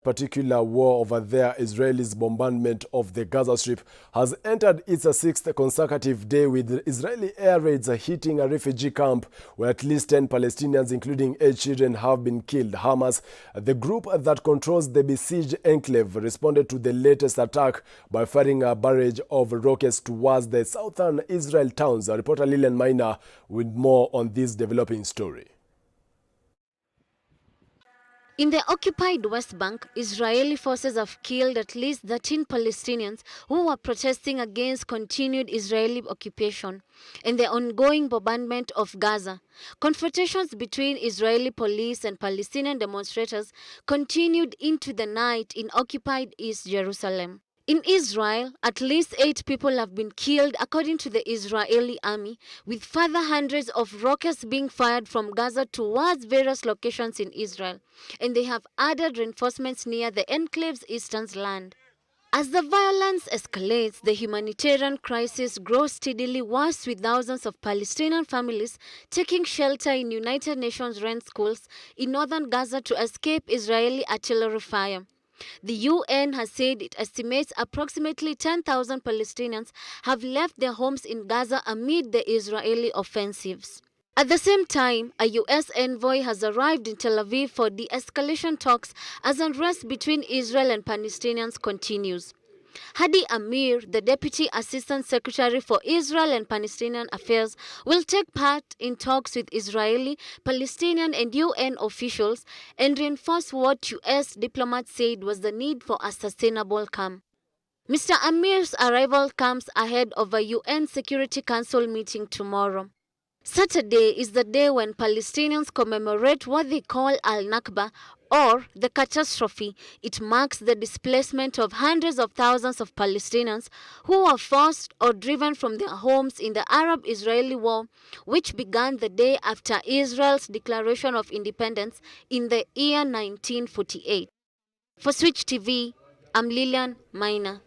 Particular war over there, Israel's bombardment of the Gaza Strip has entered its sixth consecutive day, with Israeli air raids hitting a refugee camp where at least 10 Palestinians, including 8 children, have been killed. Hamas, the group that controls the besieged enclave, responded to the latest attack by firing a barrage of rockets towards the southern Israel towns. Reporter Lilian Maina with more on this developing story. In the occupied West Bank, Israeli forces have killed at least 13 Palestinians who were protesting against continued Israeli occupation and the ongoing bombardment of Gaza. Confrontations between Israeli police and Palestinian demonstrators continued into the night in occupied East Jerusalem. In Israel, at least 8 people have been killed, according to the Israeli army, with further hundreds of rockets being fired from Gaza towards various locations in Israel, and they have added reinforcements near the enclave's eastern land. As the violence escalates, the humanitarian crisis grows steadily worse, with thousands of Palestinian families taking shelter in United Nations rent schools in northern Gaza to escape Israeli artillery fire. The UN has said it estimates approximately 10,000 Palestinians have left their homes in Gaza amid the Israeli offensives. At the same time, a U.S. envoy has arrived in Tel Aviv for de-escalation talks as unrest between Israel and Palestinians continues. Hadi Amir, the Deputy Assistant Secretary for Israel and Palestinian Affairs, will take part in talks with Israeli, Palestinian and UN officials and reinforce what US diplomats said was the need for a sustainable calm. Mr. Amir's arrival comes ahead of a UN Security Council meeting tomorrow. Saturday is the day when Palestinians commemorate what they call Al-Nakba, or the catastrophe. It marks the displacement of hundreds of thousands of Palestinians who were forced or driven from their homes in the Arab-Israeli War, which began the day after Israel's declaration of independence in the year 1948. For Switch TV, I'm Lilian Maina.